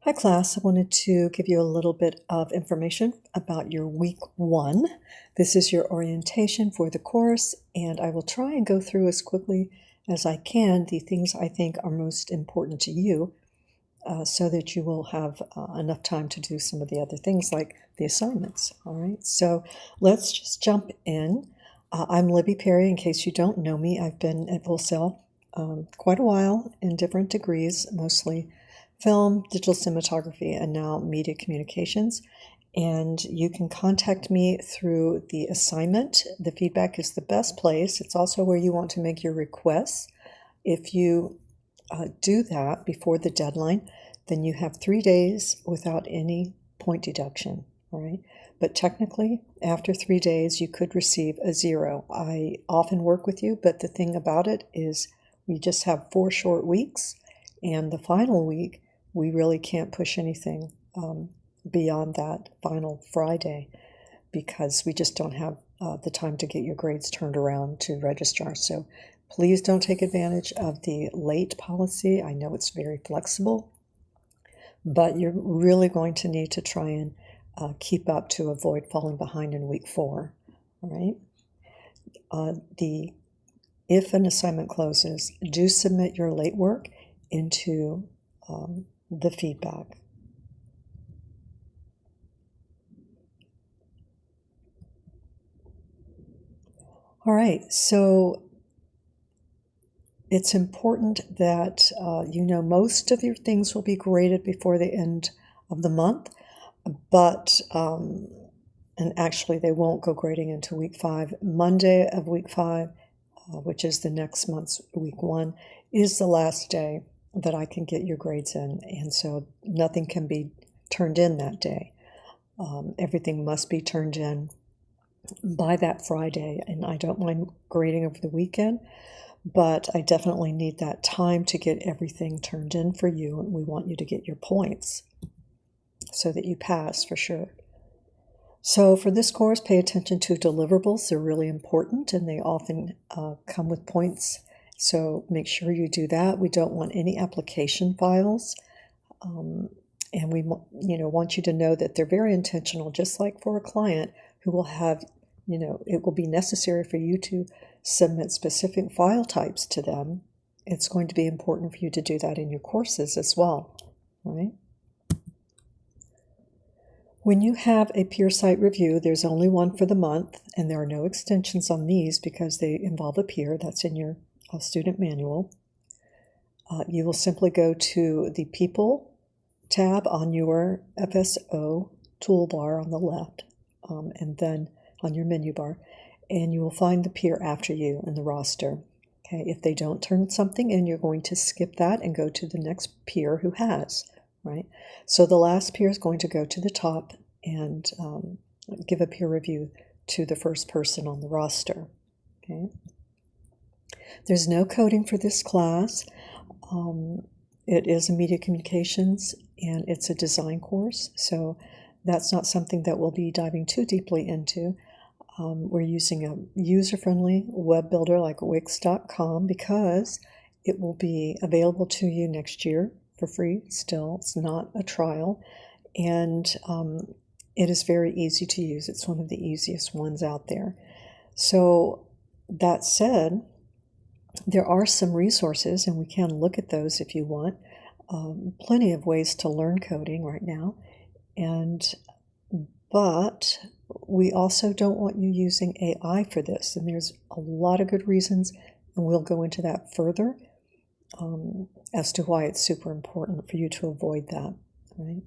Hi class, I wanted to give you a little bit of information about your week 1. This is your orientation for the course, and I will try and go through as quickly as I can the things I think are most important to you so that you will have enough time to do some of the other things like the assignments. All right, so let's just jump in. I'm Libby Perry. In case you don't know me, I've been at Full Sail quite a while in different degrees, mostly film, digital cinematography, and now media communications. And you can contact me through the assignment. The feedback is the best place. It's also where you want to make your requests. If you do that before the deadline, then you have 3 days without any point deduction, all right? But technically, after 3 days, you could receive a 0. I often work with you, but the thing about it is we just have 4 short weeks, and the final week, we really can't push anything beyond that final Friday because we just don't have the time to get your grades turned around to registrar. So please don't take advantage of the late policy. I know it's very flexible, but you're really going to need to try and keep up to avoid falling behind in week 4. All right. If an assignment closes, do submit your late work into the feedback. All right, so it's important that you know most of your things will be graded before the end of the month, but and actually they won't go grading into week 5. Monday of week 5, which is the next month's week 1, is the last day that I can get your grades in, and so nothing can be turned in that day. Everything must be turned in by that Friday, and I don't mind grading over the weekend, but I definitely need that time to get everything turned in for you, and we want you to get your points so that you pass for sure. So for this course, pay attention to deliverables. They're really important, and they often come with points. So make sure you do that. We don't want any application files. And we want you to know that they're very intentional, just like for a client who will have, it will be necessary for you to submit specific file types to them. It's going to be important for you to do that in your courses as well, right? When you have a peer site review, there's only one for the month, and there are no extensions on these because they involve a peer. That's in your student manual. You will simply go to the People tab on your FSO toolbar on the left, and then on your menu bar, and you will find the peer after you in the roster. Okay, if they don't turn something in, you're going to skip that and go to the next peer who has, right? So the last peer is going to go to the top and give a peer review to the first person on the roster. Okay. There's no coding for this class. It is a media communications and it's a design course, so that's not something that we'll be diving too deeply into. We're using a user-friendly web builder like WiX.com because it will be available to you next year for free still. It's not a trial, and it is very easy to use. It's one of the easiest ones out there. So that said, there are some resources, and we can look at those if you want. Plenty of ways to learn coding right now, but we also don't want you using AI for this, and there's a lot of good reasons, and we'll go into that further as to why it's super important for you to avoid that, right?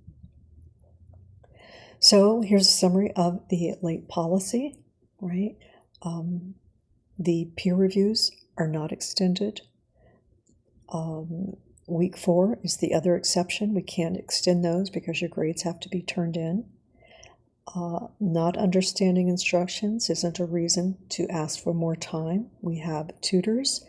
So here's a summary of the late policy, right? The peer reviews are not extended. Week 4 is the other exception. We can't extend those because your grades have to be turned in. Not understanding instructions isn't a reason to ask for more time. We have tutors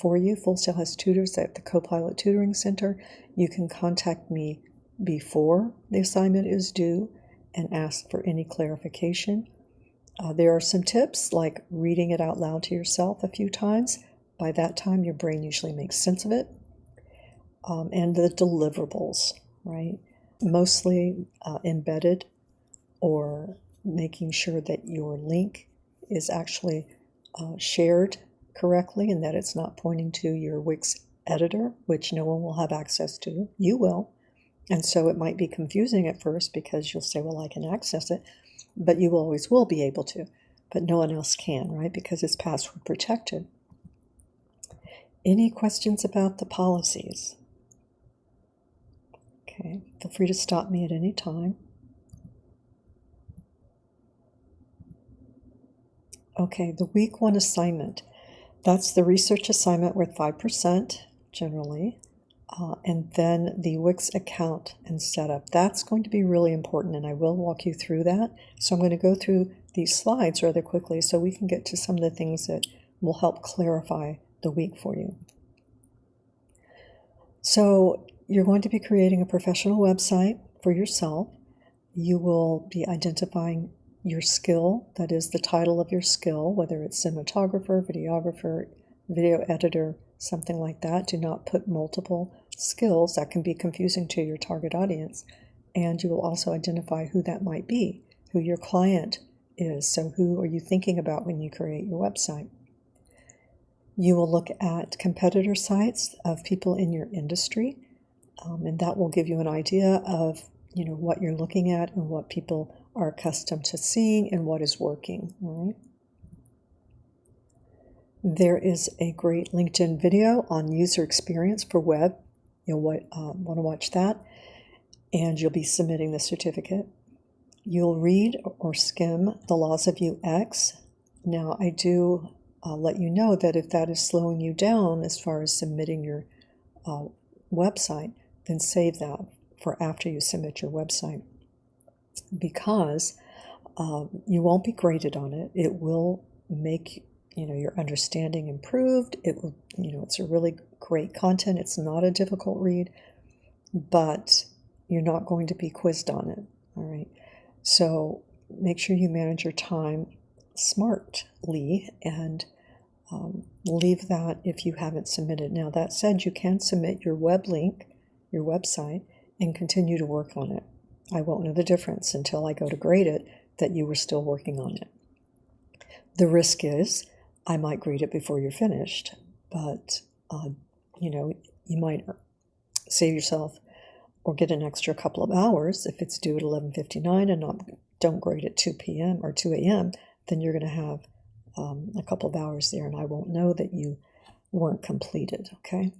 for you. Full Sail has tutors at the Copilot Tutoring Center. You can contact me before the assignment is due and ask for any clarification. There are some tips like reading it out loud to yourself a few times. By that time, your brain usually makes sense of it. And the deliverables. right? Mostly embedded, or making sure that your link is actually shared correctly and that it's not pointing to your Wix editor, which no one will have access to. You will. And so it might be confusing at first because you'll say, well, I can access it, but you always will be able to. But no one else can, right? Because it's password protected. Any questions about the policies? Okay, feel free to stop me at any time. Okay, the week 1 assignment. That's the research assignment worth 5% generally. And then the Wix account and setup. That's going to be really important, and I will walk you through that. So I'm going to go through these slides rather quickly so we can get to some of the things that will help clarify the week for you. So you're going to be creating a professional website for yourself. You will be identifying your skill, that is the title of your skill, whether it's cinematographer, videographer, video editor, something like that. Do not put multiple skills. That can be confusing to your target audience. And you will also identify who that might be, who your client is. So who are you thinking about when you create your website? You will look at competitor sites of people in your industry, and that will give you an idea of what you're looking at and what people are accustomed to seeing and what is working. Right? There is a great LinkedIn video on user experience for web. You'll want to watch that, and you'll be submitting the certificate. You'll read or skim the laws of UX. Now, I do let you know that if that is slowing you down as far as submitting your website, then save that for after you submit your website, because you won't be graded on it. It will make your understanding improved. It will, it's a really great content. It's not a difficult read, but you're not going to be quizzed on it. All right. So make sure you manage your time smartly and leave that if you haven't submitted. Now, that said, you can submit your web link, your website, and continue to work on it. I won't know the difference until I go to grade it that you were still working on it. The risk is I might grade it before you're finished, but you might save yourself or get an extra couple of hours if it's due at 11:59 and don't grade at 2 p.m. or 2 a.m. Then you're going to have a couple of hours there, and I won't know that you weren't completed. Okay.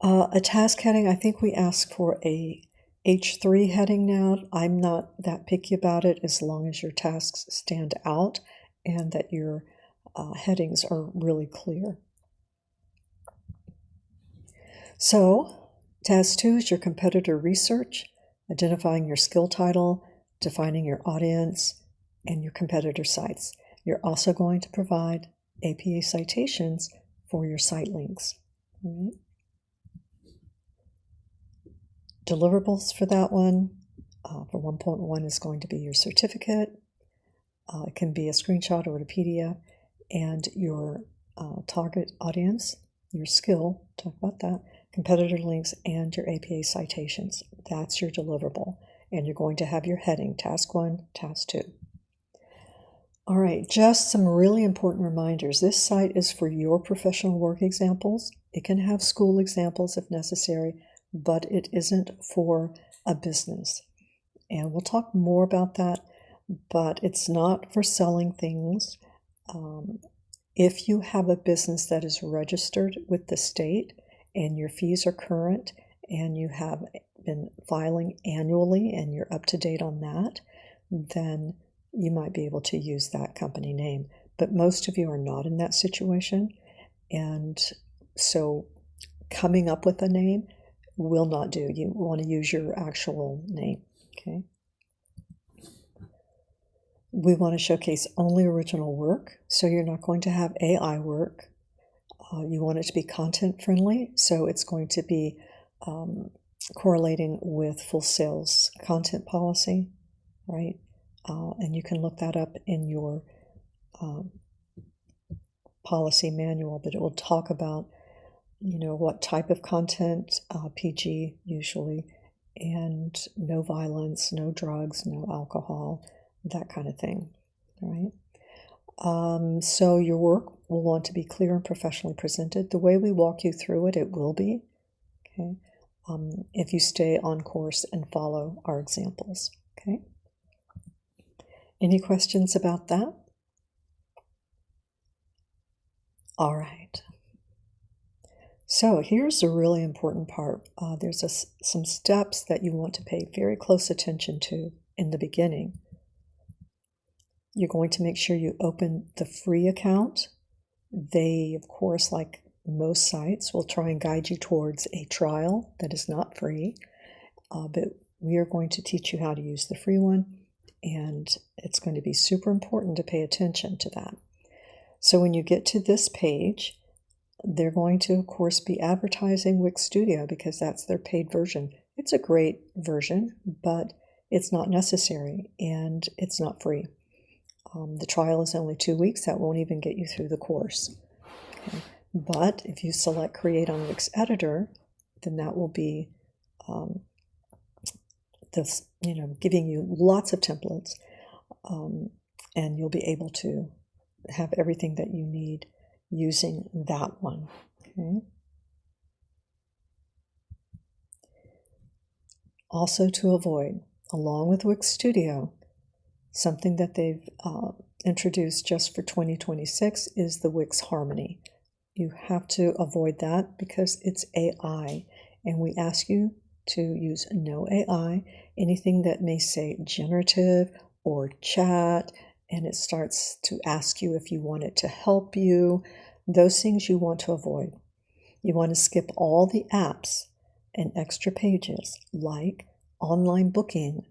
A task heading. I think we ask for a H3 heading now. I'm not that picky about it as long as your tasks stand out and that your headings are really clear. So, task 2 is your competitor research, identifying your skill title, defining your audience, and your competitor sites. You're also going to provide APA citations for your site links. All right. Deliverables for that one, for 1.1 is going to be your certificate. It can be a screenshot or a PDF, and your target audience, your skill, talk about that, competitor links, and your APA citations. That's your deliverable. And you're going to have your heading, task 1, task 2. All right, just some really important reminders. This site is for your professional work examples. It can have school examples if necessary, but it isn't for a business. And we'll talk more about that, but it's not for selling things. If you have a business that is registered with the state and your fees are current and you have been filing annually and you're up to date on that, then you might be able to use that company name. But most of you are not in that situation. And so coming up with a name will not do. You want to use your actual name. Okay. We want to showcase only original work, so you're not going to have AI work. You want it to be content friendly, so it's going to be correlating with Full Sail's content policy, right? And you can look that up in your policy manual, but it will talk about what type of content, PG usually, and no violence, no drugs, no alcohol, that kind of thing, all right? So your work will want to be clear and professionally presented. The way we walk you through it, it will be, okay, if you stay on course and follow our examples, okay? Any questions about that? All right. So here's a really important part. There's some steps that you want to pay very close attention to in the beginning. You're going to make sure you open the free account. They, of course, like most sites, will try and guide you towards a trial that is not free, but we are going to teach you how to use the free one, and it's going to be super important to pay attention to that. So when you get to this page, they're going to, of course, be advertising WiX Studio because that's their paid version. It's a great version, but it's not necessary and it's not free. The trial is only 2 weeks. That won't even get you through the course. Okay. But if you select Create on WiX Editor, then that will be giving you lots of templates, and you'll be able to have everything that you need using that one. Okay. Also, to avoid, along with WiX Studio, something that they've introduced just for 2026 is the WiX Harmony. You have to avoid that because it's AI, and we ask you to use no AI, anything that may say generative or chat, and it starts to ask you if you want it to help you. Those things you want to avoid. You want to skip all the apps and extra pages like online booking,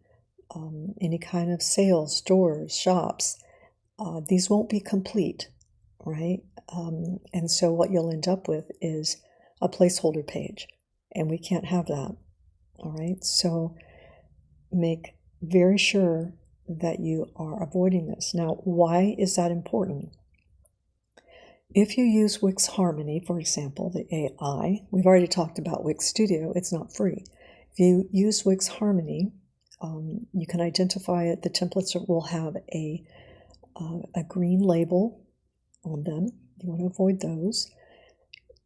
any kind of sales, stores, shops. These won't be complete, right? And so what you'll end up with is a placeholder page, and we can't have that, all right? So make very sure that you are avoiding this. Now, why is that important? If you use WiX Harmony, for example, the AI, we've already talked about WiX Studio, it's not free. If you use WiX Harmony, you can identify it. The templates will have a green label on them. You want to avoid those.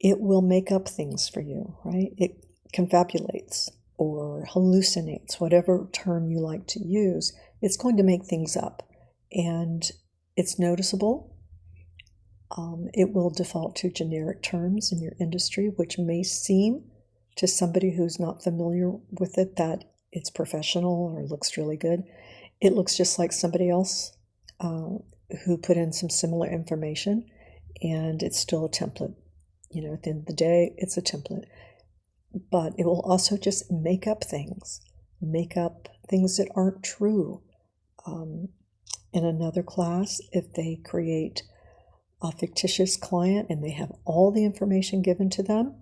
It will make up things for you, right? It confabulates or hallucinates, whatever term you like to use. It's going to make things up, and it's noticeable. It will default to generic terms in your industry, which may seem to somebody who's not familiar with it that it's professional or looks really good. It looks just like somebody else who put in some similar information, and it's still a template. At the end of the day, it's a template. But it will also just make up things that aren't true. In another class, if they create a fictitious client and they have all the information given to them,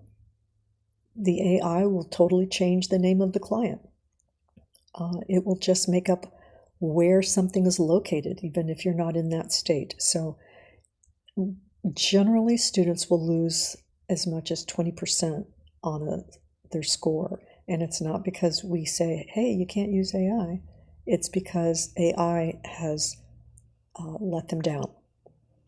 the AI will totally change the name of the client. It will just make up where something is located, even if you're not in that state. So generally, students will lose as much as 20% on their score. And it's not because we say, hey, you can't use AI. It's because AI has let them down.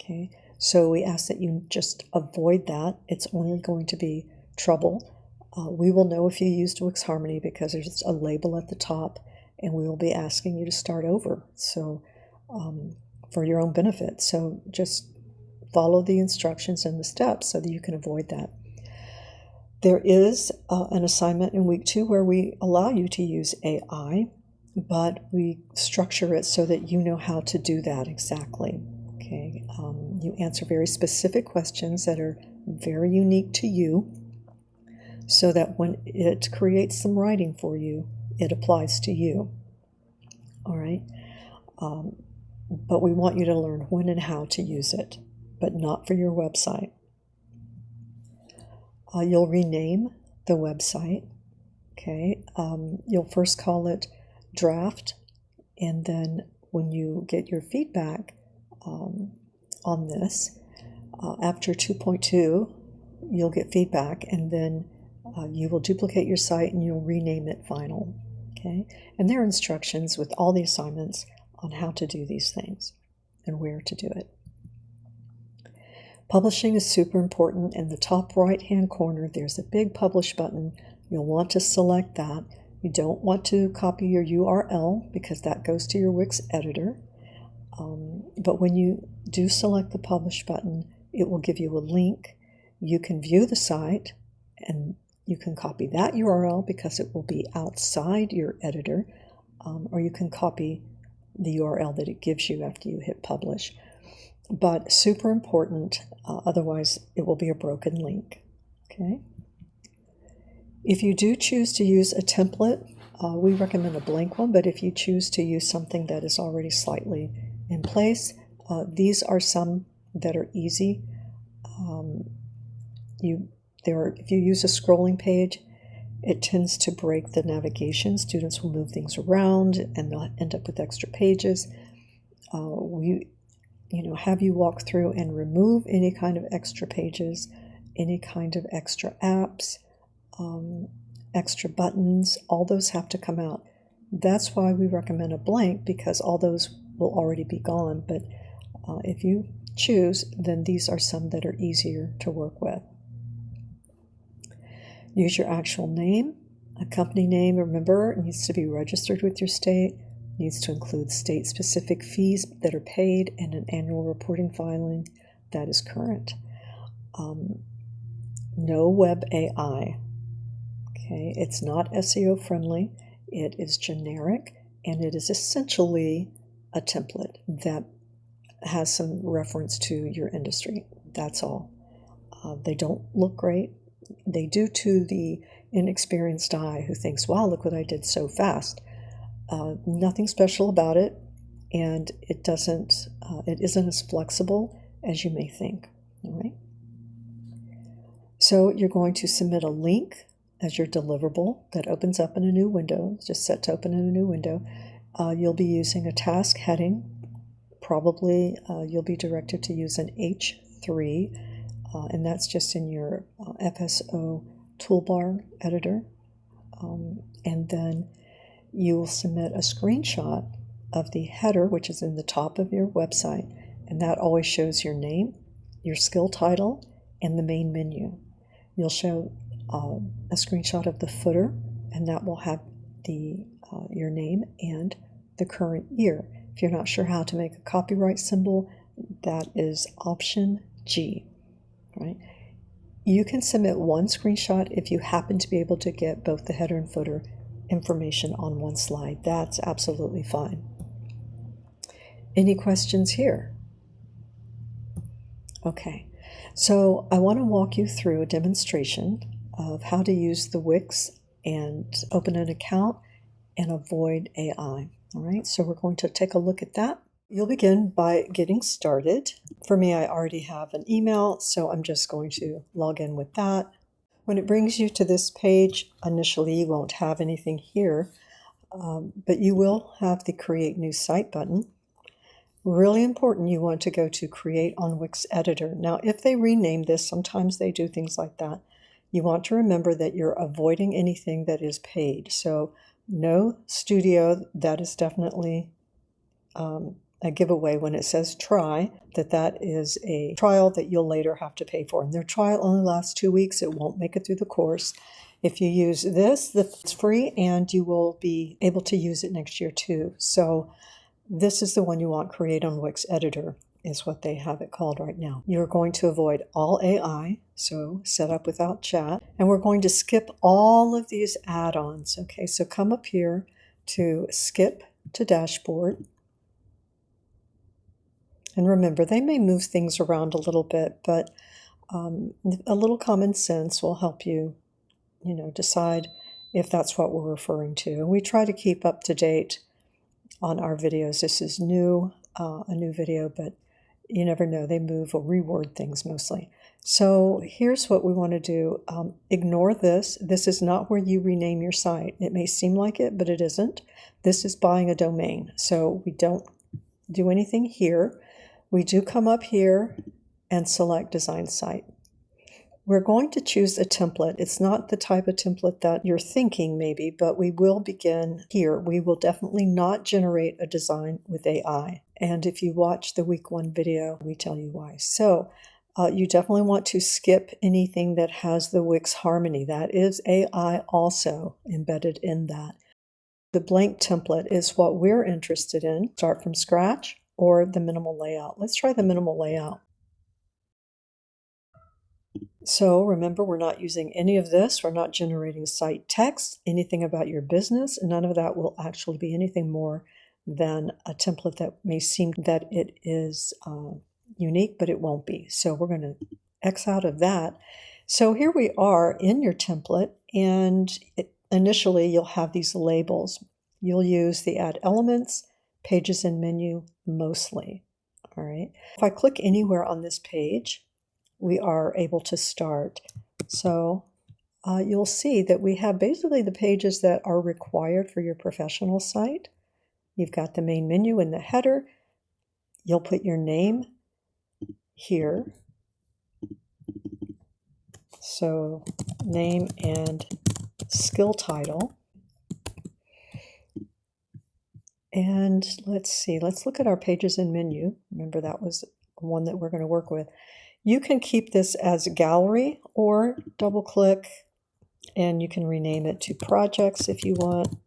Okay, so we ask that you just avoid that. It's only going to be trouble. We will know if you used WiX Harmony because there's a label at the top, and we will be asking you to start over. So for your own benefit. So just follow the instructions and the steps so that you can avoid that. There is an assignment in week 2 where we allow you to use AI, but we structure it so that you know how to do that exactly. Okay, you answer very specific questions that are very unique to you so that when it creates some writing for you, it applies to you. All right, but we want you to learn when and how to use it, but not for your website. You'll rename the website. Okay, you'll first call it draft, and then when you get your feedback on this, after 2.2, you'll get feedback, and then you will duplicate your site and you'll rename it final. Okay? And there are instructions with all the assignments on how to do these things and where to do it. Publishing is super important. In the top right-hand corner, there's a big Publish button. You'll want to select that. You don't want to copy your URL because that goes to your WiX editor. But when you do select the Publish button, it will give you a link. You can view the site, and you can copy that URL because it will be outside your editor, or you can copy the URL that it gives you after you hit Publish. But super important, otherwise it will be a broken link. Okay. If you do choose to use a template, we recommend a blank one, but if you choose to use something that is already slightly in place, these are some that are easy. If you use a scrolling page, it tends to break the navigation. Students will move things around and they'll end up with extra pages. Have you walk through and remove any kind of extra pages, any kind of extra apps, extra buttons. All those have to come out. That's why we recommend a blank, because all those will already be gone. But if you choose, then these are some that are easier to work with. Use your actual name. A company name, remember, it needs to be registered with your state. Needs to include state-specific fees that are paid and an annual reporting filing that is current. No web AI. Okay, it's not SEO friendly. It is generic, and it is essentially a template that has some reference to your industry. That's all. They don't look great. They do to the inexperienced eye who thinks, wow, look what I did so fast. Nothing special about it, and it isn't as flexible as you may think. All right. So you're going to submit a link as your deliverable that opens up in a new window. It's just set to open in a new window. You'll be using a task heading. Probably you'll be directed to use an H3, and that's just in your FSO toolbar editor. And then you will submit a screenshot of the header, which is in the top of your website, and that always shows your name, your skill title, and the main menu. You'll show a screenshot of the footer, and that will have your name and the current year. If you're not sure how to make a copyright symbol, that is option G. Right? You can submit one screenshot if you happen to be able to get both the header and footer information on one slide. That's absolutely fine. Any questions here? Okay, so I want to walk you through a demonstration of how to use the WiX and open an account and avoid AI. All right, so we're going to take a look at that. You'll begin by getting started. For me, I already have an email, so I'm just going to log in with that. When it brings you to this page, initially you won't have anything here, but you will have the Create New Site button. Really important, you want to go to Create on WiX Editor. Now, if they rename this, sometimes they do things like that. You want to remember that you're avoiding anything that is paid. So no studio, that is definitely a giveaway when it says try, that is a trial that you'll later have to pay for. And their trial only lasts 2 weeks. It won't make it through the course. If you use this, it's free, and you will be able to use it next year too. So this is the one you want. Create on WiX Editor is what they have it called right now. You're going to avoid all AI, so set up without chat. And we're going to skip all of these add-ons. Okay, so come up here to Skip to Dashboard. And remember, they may move things around a little bit, but a little common sense will help you, decide if that's what we're referring to. And we try to keep up to date on our videos. This is a new video, but you never know. They move or reword things mostly. So here's what we want to do. Ignore this. This is not where you rename your site. It may seem like it, but it isn't. This is buying a domain. So we don't do anything here. We do come up here and select Design Site. we're going to choose a template. It's not the type of template that you're thinking maybe, but we will begin here. We will definitely not generate a design with AI. And if you watch the week 1 video, we tell you why. So you definitely want to skip anything that has the WiX Harmony. That is AI also embedded in that. The blank template is what we're interested in. Start from scratch or the minimal layout. Let's try the minimal layout. So remember, we're not using any of this. We're not generating site text, anything about your business. None of that will actually be anything more than a template that may seem that it is unique, but it won't be. So we're going to X out of that. So here we are in your template, and initially you'll have these labels. You'll use the add elements, pages and menu mostly. All right. If I click anywhere on this page, we are able to start. So you'll see that we have basically the pages that are required for your professional site. You've got the main menu in the header. You'll put your name here. So name and skill title. And let's see, let's look at our pages and menu. Remember, that was one that we're going to work with. You can keep this as a gallery or double click and you can rename it to projects if you want.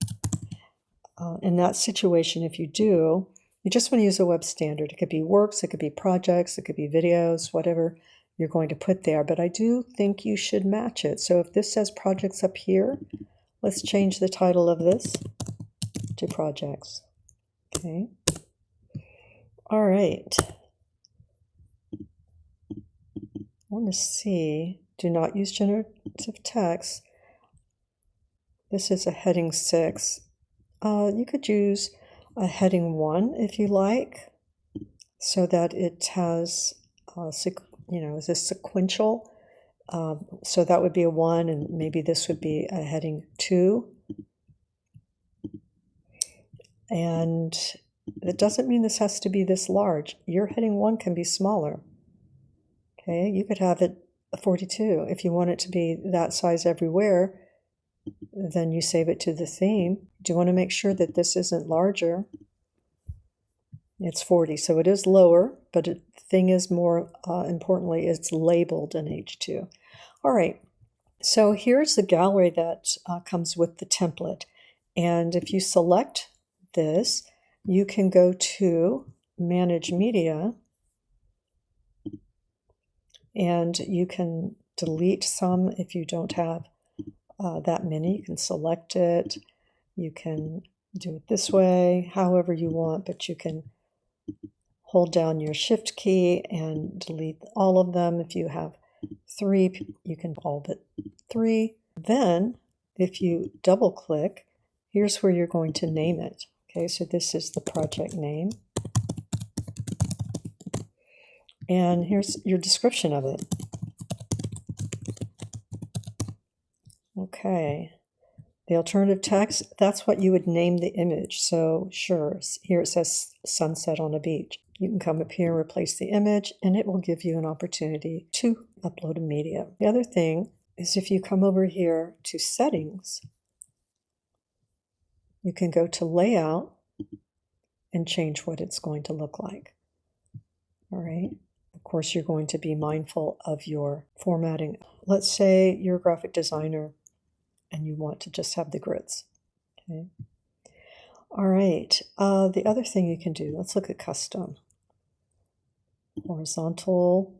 In that situation, if you do, you just want to use a web standard. It could be works, it could be projects, it could be videos, whatever you're going to put there. But I do think you should match it. So if this says projects up here, let's change the title of this to projects. Okay. All right. I want to see, do not use generative text. This is a heading 6. You could use a heading 1 if you like, so that it has, is this sequential? So that would be a 1, and maybe this would be a heading 2. And it doesn't mean this has to be this large. Your heading 1 can be smaller. Okay, you could have it 42. If you want it to be that size everywhere, then you save it to the theme. Do you want to make sure that this isn't larger? It's 40, so it is lower, but the thing is, more importantly, it's labeled in H2. All right, so here's the gallery that comes with the template. And if you select this, you can go to Manage Media, and you can delete some if you don't have that many. You can select it. You can do it this way, however you want, but you can hold down your Shift key and delete all of them. If you have 3, you can all but 3. Then, if you double click, here's where you're going to name it. Okay, so this is the project name. And here's your description of it. Okay. The alternative text, that's what you would name the image. So sure, here it says sunset on a beach. You can come up here and replace the image, and it will give you an opportunity to upload a media. The other thing is, if you come over here to settings, you can go to layout and change what it's going to look like. All right. Of course, you're going to be mindful of your formatting. Let's say you're a graphic designer and you want to just have the grids. Okay. All right. The other thing you can do, let's look at custom. Horizontal.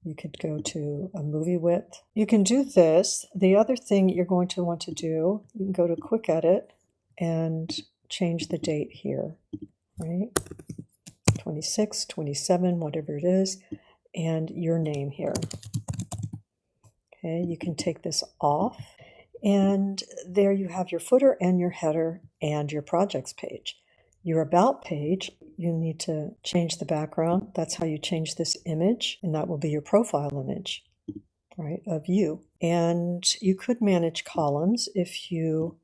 You could go to a movie width. You can do this. The other thing you're going to want to do, you can go to quick edit and change the date here, right? 26, 27, whatever it is, and your name here. Okay, you can take this off, and there you have your footer and your header and your projects page. Your about page, you need to change the background. That's how you change this image, and that will be your profile image, right, of you. And you could manage columns if you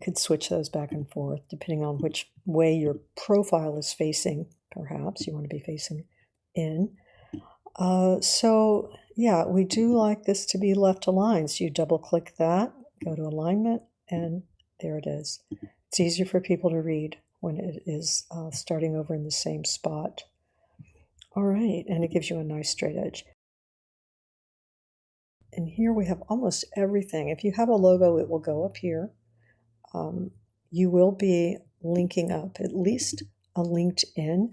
could switch those back and forth depending on which way your profile is facing. Perhaps you want to be facing in. So yeah, we do like this to be left aligned. So you double click that, go to alignment, and there it is. It's easier for people to read when it is starting over in the same spot. All right, and it gives you a nice straight edge. And here we have almost everything. If you have a logo, it will go up here. You will be linking up at least a LinkedIn,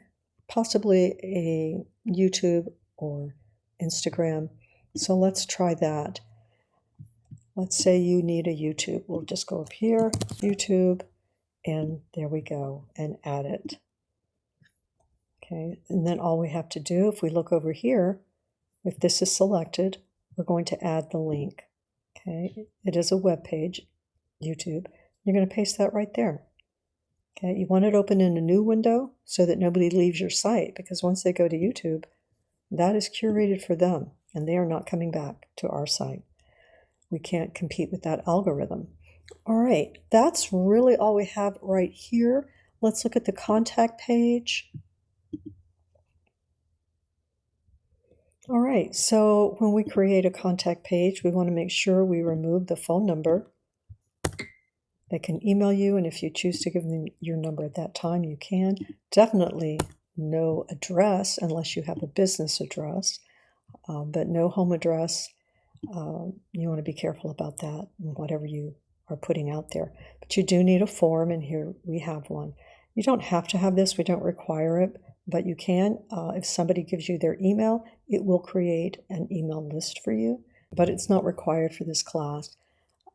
possibly a YouTube or Instagram. So let's try that. Let's say you need a YouTube. We'll just go up here, YouTube, and there we go, and add it. Okay, and then all we have to do, if we look over here, if this is selected, we're going to add the link. Okay, it is a web page, YouTube. You're going to paste that right there. Okay, you want it open in a new window so that nobody leaves your site, because once they go to YouTube, that is curated for them and they are not coming back to our site. We can't compete with that algorithm. All right, that's really all we have right here. Let's look at the contact page. All right, so when we create a contact page, we want to make sure we remove the phone number. They can email you, and if you choose to give them your number at that time, you can. Definitely no address unless you have a business address, but no home address. You want to be careful about that and whatever you are putting out there. But you do need a form, and here we have one. You don't have to have this. We don't require it, but you can. If somebody gives you their email, it will create an email list for you, but it's not required for this class.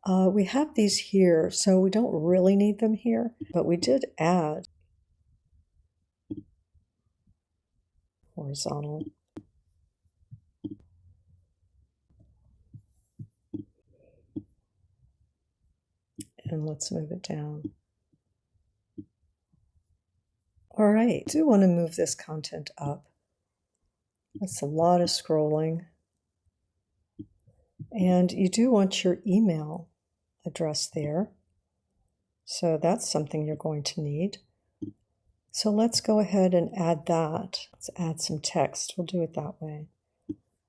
We have these here, so we don't really need them here, but we did add horizontal. And let's move it down. All right, I do want to move this content up. That's a lot of scrolling. And you do want your email address there. So that's something you're going to need. So let's go ahead and add that. Let's add some text. We'll do it that way.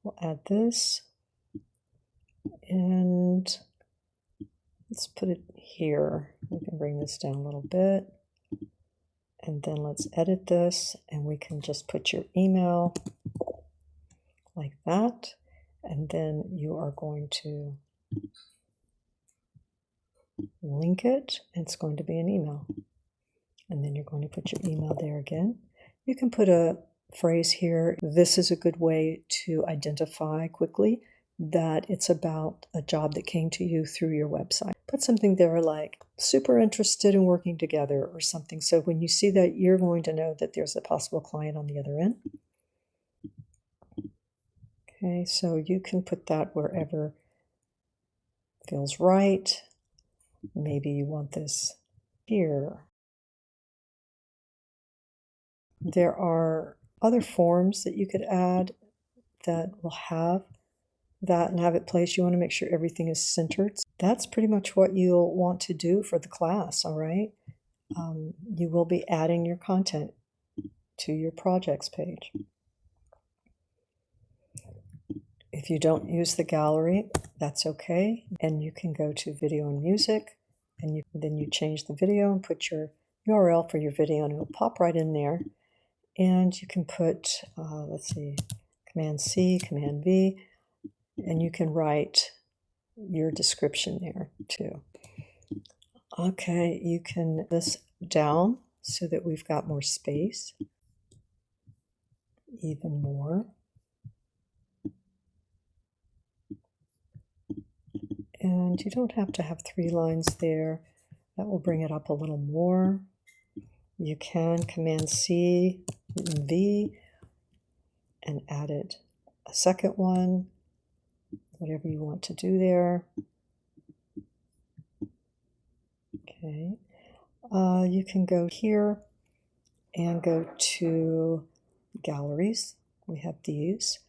We'll add this. And let's put it here. We can bring this down a little bit. And then let's edit this. And we can just put your email like that. And then you are going to link it. It's going to be an email. And then you're going to put your email there again. You can put a phrase here. This is a good way to identify quickly that it's about a job that came to you through your website. Put something there like super interested in working together or something. So when you see that, you're going to know that there's a possible client on the other end. Okay, so you can put that wherever feels right. Maybe you want this here. There are other forms that you could add that will have that and have it placed. You want to make sure everything is centered. That's pretty much what you'll want to do for the class, all right? You will be adding your content to your projects page. If you don't use the gallery, that's okay. And you can go to video and music, and then you change the video and put your URL for your video, and it'll pop right in there. And you can put, let's see, Command C, Command V, and you can write your description there too. Okay, you can this down so that we've got more space, even more. And you don't have to have 3 lines there. That will bring it up a little more. You can Command C and V and add it a second one, whatever you want to do there. Okay. You can go here and go to galleries. We have these.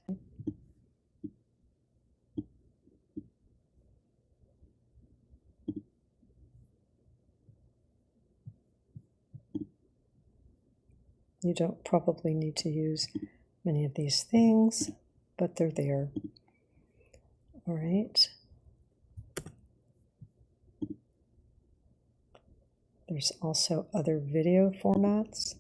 You don't probably need to use many of these things. but they're there. All right. There's also other video formats.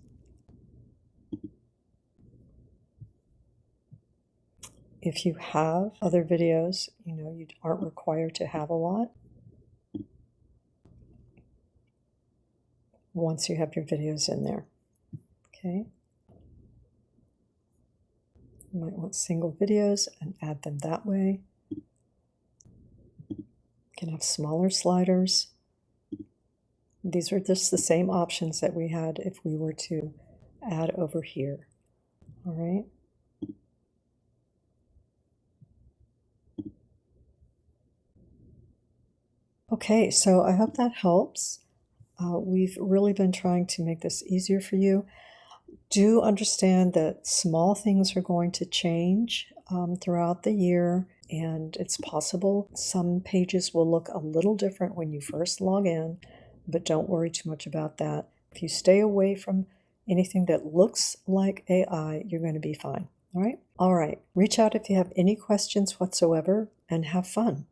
If you have other videos, you aren't required to have a lot. Once you have your videos in there. Okay. You might want single videos and add them that way. You can have smaller sliders. These are just the same options that we had if we were to add over here. All right. Okay, so I hope that helps. We've really been trying to make this easier for you. Do understand that small things are going to change throughout the year, and it's possible some pages will look a little different when you first log in, but don't worry too much about that. If you stay away from anything that looks like AI, you're going to be fine. All right? All right. Reach out if you have any questions whatsoever, and have fun.